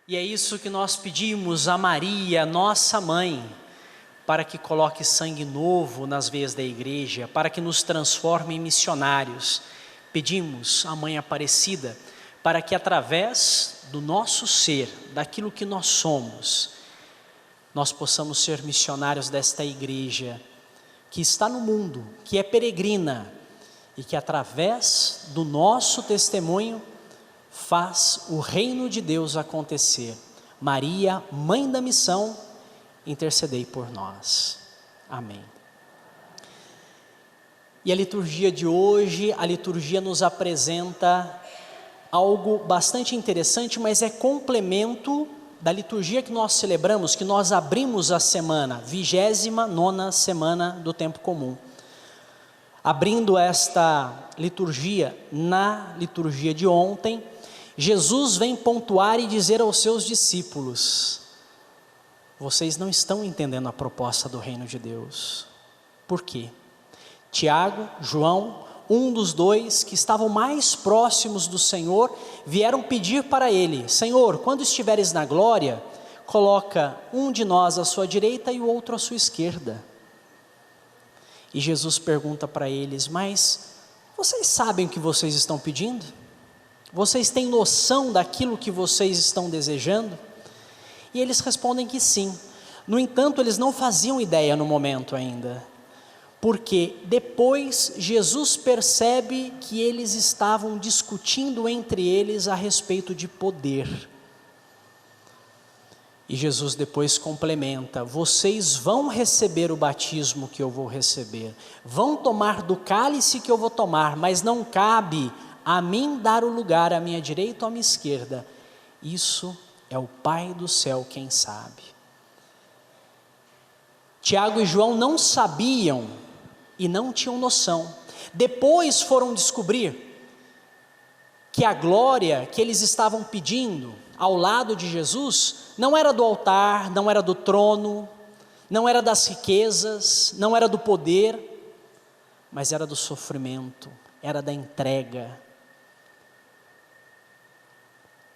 E é isso que nós pedimos a Maria, nossa mãe, para que coloque sangue novo nas veias da igreja, para que nos transforme em missionários. Pedimos à Mãe Aparecida para que através do nosso ser, daquilo que nós somos, nós possamos ser missionários desta igreja que está no mundo, que é peregrina e que através do nosso testemunho faz o reino de Deus acontecer. Maria, Mãe da Missão, intercedei por nós. Amém. E a liturgia de hoje, a liturgia nos apresenta algo bastante interessante, mas é complemento da liturgia que nós celebramos, que nós abrimos a semana, 29ª semana do tempo comum. Abrindo esta liturgia, na liturgia de ontem, Jesus vem pontuar e dizer aos seus discípulos: vocês não estão entendendo a proposta do reino de Deus. Por quê? Tiago, João, um dos dois que estavam mais próximos do Senhor, vieram pedir para ele: Senhor, quando estiveres na glória, coloca um de nós à sua direita e o outro à sua esquerda. E Jesus pergunta para eles: mas vocês sabem o que vocês estão pedindo? Vocês têm noção daquilo que vocês estão desejando? E eles respondem que sim. No entanto, eles não faziam ideia no momento ainda, porque depois Jesus percebe que eles estavam discutindo entre eles a respeito de poder. E Jesus depois complementa: vocês vão receber o batismo que eu vou receber, vão tomar do cálice que eu vou tomar, mas não cabe a mim dar o lugar à minha direita ou à minha esquerda. Isso é o Pai do céu quem sabe. Tiago e João não sabiam e não tinham noção. Depois foram descobrir que a glória que eles estavam pedindo ao lado de Jesus não era do altar, não era do trono, não era das riquezas, não era do poder, mas era do sofrimento, era da entrega,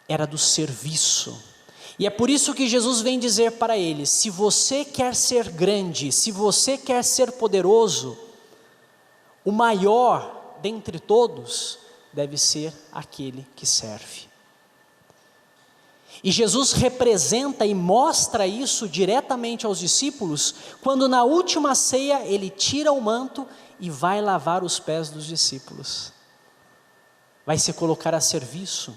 era do serviço. E é por isso que Jesus vem dizer para eles: se você quer ser grande, se você quer ser poderoso, o maior dentre todos deve ser aquele que serve. E Jesus representa e mostra isso diretamente aos discípulos, quando na última ceia ele tira o manto e vai lavar os pés dos discípulos, vai se colocar a serviço.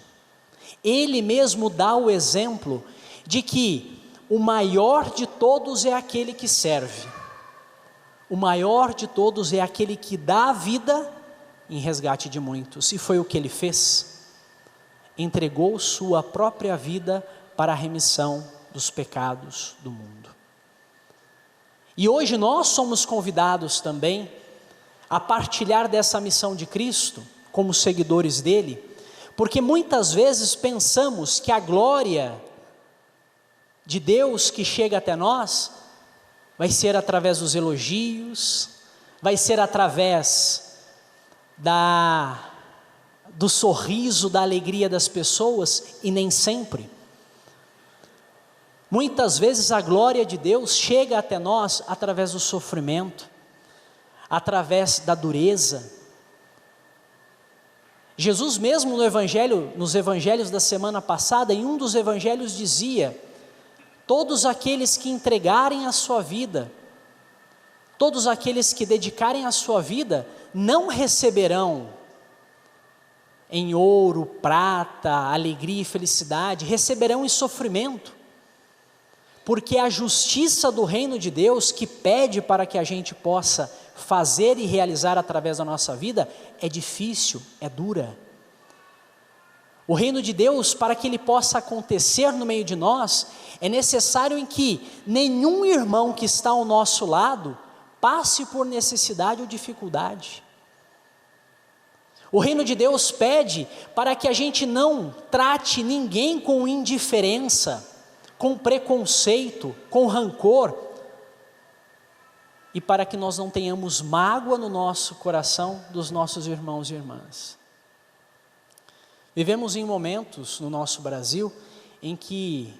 Ele mesmo dá o exemplo de que o maior de todos é aquele que serve, o maior de todos é aquele que dá a vida em resgate de muitos, e foi o que ele fez. Entregou sua própria vida para a remissão dos pecados do mundo. E hoje nós somos convidados também a partilhar dessa missão de Cristo, como seguidores dele, porque muitas vezes pensamos que a glória de Deus que chega até nós vai ser através dos elogios, vai ser através do sorriso, da alegria das pessoas, e nem sempre. Muitas vezes a glória de Deus chega até nós através do sofrimento, através da dureza. Jesus mesmo nos evangelhos da semana passada, em um dos evangelhos dizia: todos aqueles que entregarem a sua vida, todos aqueles que dedicarem a sua vida, não receberão em ouro, prata, alegria e felicidade, receberão em sofrimento, porque a justiça do reino de Deus, que pede para que a gente possa fazer e realizar através da nossa vida, é difícil, é dura. O reino de Deus, para que ele possa acontecer no meio de nós, é necessário em que nenhum irmão que está ao nosso lado passe por necessidade ou dificuldade. O reino de Deus pede para que a gente não trate ninguém com indiferença, com preconceito, com rancor, e para que nós não tenhamos mágoa no nosso coração dos nossos irmãos e irmãs. Vivemos em momentos no nosso Brasil em que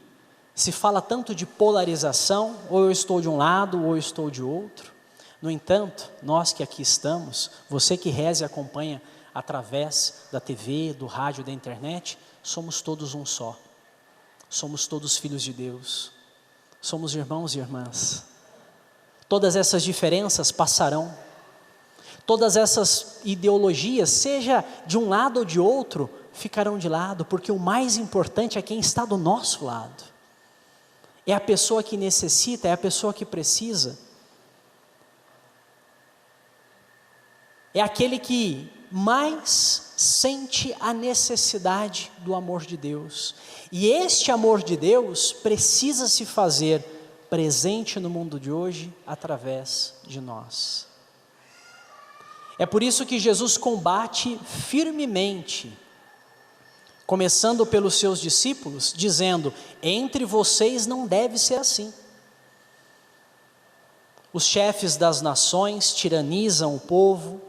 se fala tanto de polarização, ou eu estou de um lado, ou eu estou de outro. No entanto, nós que aqui estamos, você que reza e acompanha através da TV, do rádio, da internet, somos todos um só. Somos todos filhos de Deus. Somos irmãos e irmãs. Todas essas diferenças passarão. Todas essas ideologias, seja de um lado ou de outro, ficarão de lado, porque o mais importante é quem está do nosso lado. É a pessoa que necessita, é a pessoa que precisa. É aquele que mais sente a necessidade do amor de Deus. E este amor de Deus precisa se fazer presente no mundo de hoje através de nós. É por isso que Jesus combate firmemente, começando pelos seus discípulos, dizendo: entre vocês não deve ser assim. Os chefes das nações tiranizam o povo,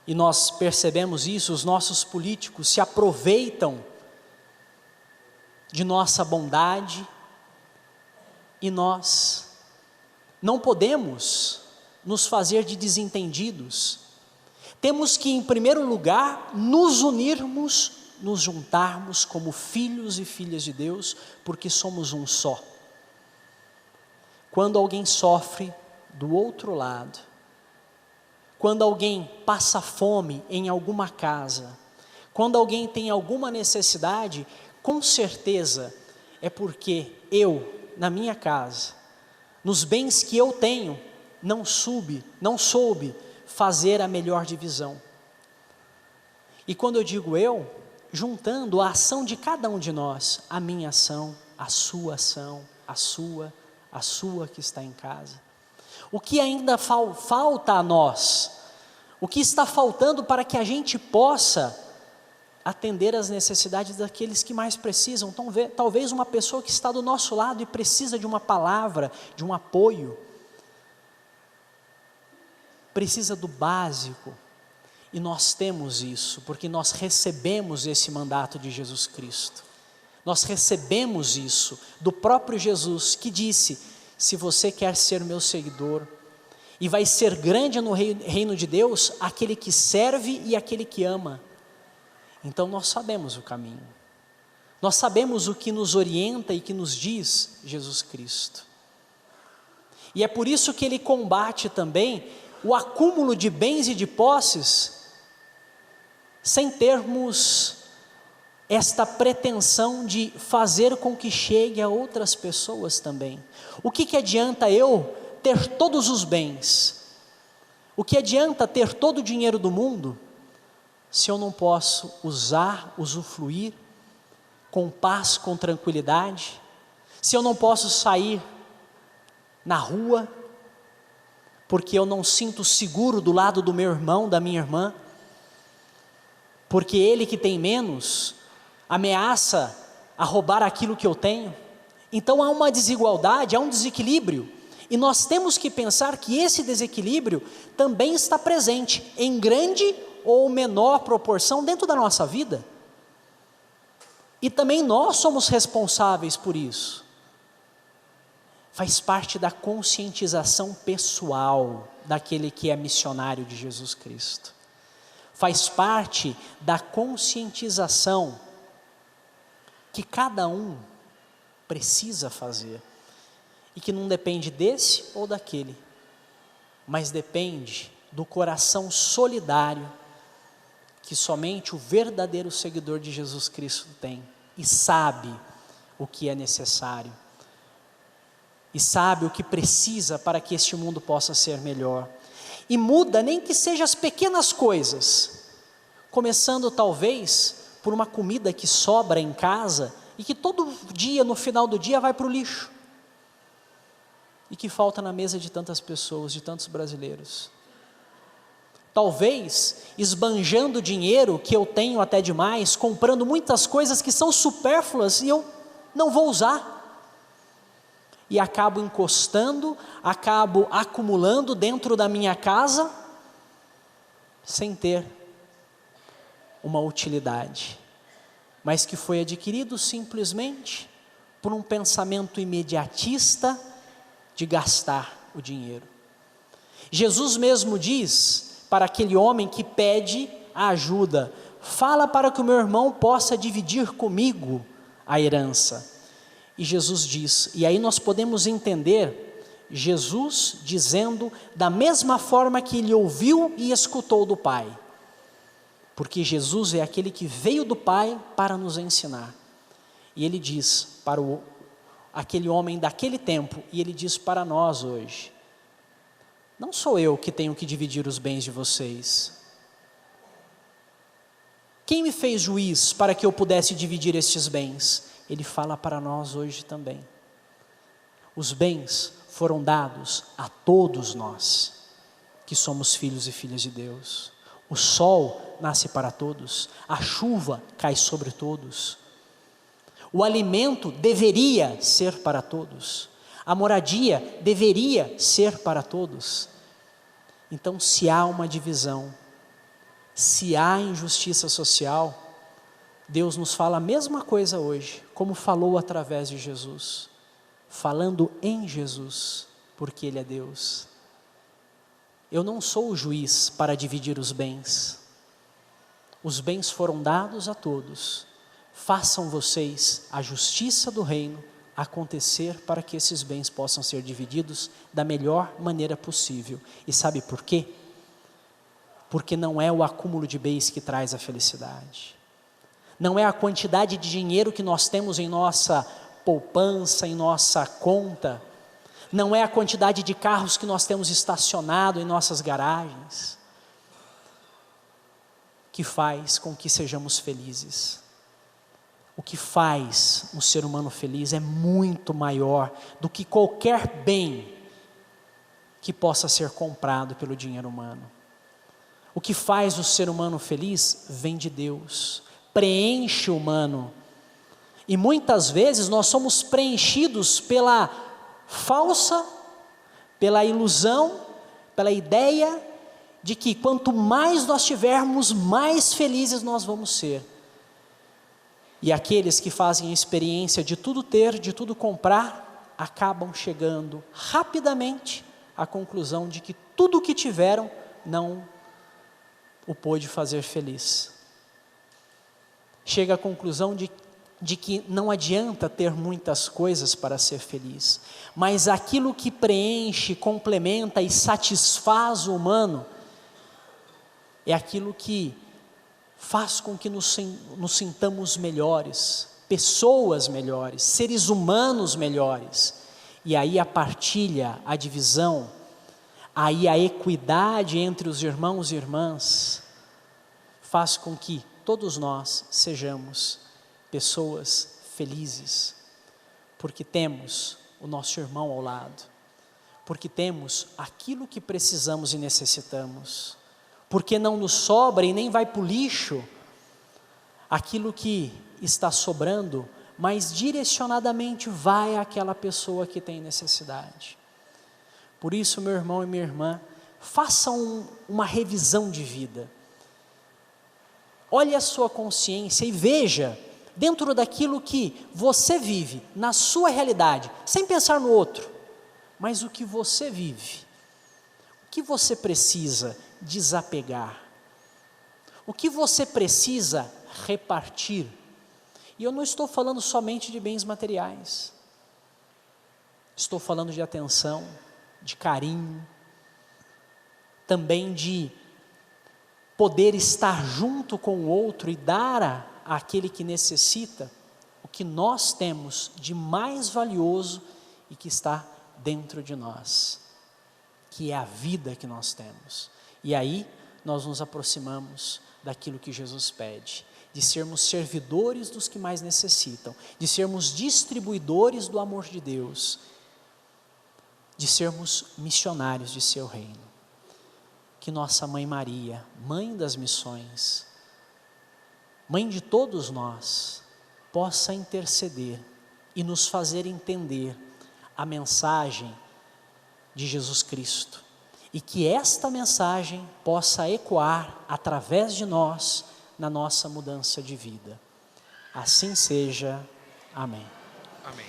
e nós percebemos isso, os nossos políticos se aproveitam de nossa bondade, e nós não podemos nos fazer de desentendidos. Temos que, em primeiro lugar, nos unirmos, nos juntarmos como filhos e filhas de Deus, porque somos um só. Quando alguém sofre do outro lado, quando alguém passa fome em alguma casa, quando alguém tem alguma necessidade, com certeza é porque eu, na minha casa, nos bens que eu tenho, não soube fazer a melhor divisão. E quando eu digo eu, juntando a ação de cada um de nós, a minha ação, a sua que está em casa. O que ainda falta a nós? O que está faltando para que a gente possa atender às necessidades daqueles que mais precisam? Talvez uma pessoa que está do nosso lado e precisa de uma palavra, de um apoio, precisa do básico, e nós temos isso, porque nós recebemos esse mandato de Jesus Cristo. Nós recebemos isso do próprio Jesus, que disse: se você quer ser meu seguidor, e vai ser grande no reino de Deus, aquele que serve e aquele que ama. Então nós sabemos o caminho, nós sabemos o que nos orienta e que nos diz Jesus Cristo. E é por isso que ele combate também o acúmulo de bens e de posses, sem termos esta pretensão de fazer com que chegue a outras pessoas também. O que adianta eu ter todos os bens? O que adianta ter todo o dinheiro do mundo, se eu não posso usufruir com paz, com tranquilidade? Se eu não posso sair na rua, porque eu não sinto seguro do lado do meu irmão, da minha irmã, porque ele que tem menos ameaça a roubar aquilo que eu tenho? Então há uma desigualdade, há um desequilíbrio, e nós temos que pensar que esse desequilíbrio também está presente em grande ou menor proporção dentro da nossa vida, e também nós somos responsáveis por isso. Faz parte da conscientização pessoal daquele que é missionário de Jesus Cristo. Faz parte da conscientização que cada um precisa fazer, e que não depende desse ou daquele, mas depende do coração solidário que somente o verdadeiro seguidor de Jesus Cristo tem, e sabe o que é necessário, e sabe o que precisa para que este mundo possa ser melhor, e muda nem que sejam as pequenas coisas, começando talvez por uma comida que sobra em casa, e que todo dia, no final do dia, vai para o lixo, e que falta na mesa de tantas pessoas, de tantos brasileiros. Talvez esbanjando dinheiro que eu tenho até demais, comprando muitas coisas que são supérfluas e eu não vou usar, e acabo encostando, acabo acumulando dentro da minha casa, sem ter uma utilidade. mas que foi adquirido simplesmente por um pensamento imediatista de gastar o dinheiro. Jesus mesmo diz para aquele homem que pede a ajuda: fala para que o meu irmão possa dividir comigo a herança. E Jesus diz, e aí nós podemos entender Jesus dizendo da mesma forma que ele ouviu e escutou do Pai, porque Jesus é aquele que veio do Pai para nos ensinar. E ele diz para aquele homem daquele tempo, e ele diz para nós hoje: não sou eu que tenho que dividir os bens de vocês. Quem me fez juiz para que eu pudesse dividir estes bens? Ele fala para nós hoje também. Os bens foram dados a todos nós, que somos filhos e filhas de Deus. O sol nasce para todos, a chuva cai sobre todos. O alimento deveria ser para todos, a moradia deveria ser para todos. Então, se há uma divisão, se há injustiça social, Deus nos fala a mesma coisa hoje, como falou através de Jesus, falando em Jesus, porque Ele é Deus. Eu não sou o juiz para dividir os bens foram dados a todos, façam vocês a justiça do reino acontecer para que esses bens possam ser divididos da melhor maneira possível. E sabe por quê? Porque não é o acúmulo de bens que traz a felicidade, não é a quantidade de dinheiro que nós temos em nossa poupança, em nossa conta, não é a quantidade de carros que nós temos estacionado em nossas garagens, que faz com que sejamos felizes. O que faz um ser humano feliz é muito maior do que qualquer bem que possa ser comprado pelo dinheiro humano. O que faz o ser humano feliz vem de Deus, preenche o humano. E muitas vezes nós somos preenchidos pela ilusão, pela ideia de que quanto mais nós tivermos, mais felizes nós vamos ser. E aqueles que fazem a experiência de tudo ter, de tudo comprar, acabam chegando rapidamente à conclusão de que tudo o que tiveram não o pôde fazer feliz. Chega à conclusão de que não adianta ter muitas coisas para ser feliz, mas aquilo que preenche, complementa e satisfaz o humano, é aquilo que faz com que nos sintamos melhores, pessoas melhores, seres humanos melhores. E aí a partilha, a divisão, aí a equidade entre os irmãos e irmãs, faz com que todos nós sejamos pessoas felizes, porque temos o nosso irmão ao lado, porque temos aquilo que precisamos e necessitamos, porque não nos sobra e nem vai para o lixo aquilo que está sobrando, mas direcionadamente vai àquela pessoa que tem necessidade. Por isso, meu irmão e minha irmã, façam uma revisão de vida. Olhe a sua consciência e veja, dentro daquilo que você vive, na sua realidade, sem pensar no outro, mas o que você vive, o que você precisa desapegar, o que você precisa repartir. E eu não estou falando somente de bens materiais, estou falando de atenção, de carinho, também de poder estar junto com o outro e dar àquele que necessita o que nós temos de mais valioso e que está dentro de nós, que é a vida que nós temos. E aí nós nos aproximamos daquilo que Jesus pede, de sermos servidores dos que mais necessitam, de sermos distribuidores do amor de Deus, de sermos missionários de seu reino. Que nossa Mãe Maria, Mãe das Missões, Mãe de todos nós, possa interceder e nos fazer entender a mensagem de Jesus Cristo, e que esta mensagem possa ecoar através de nós na nossa mudança de vida. Assim seja. Amém. Amém.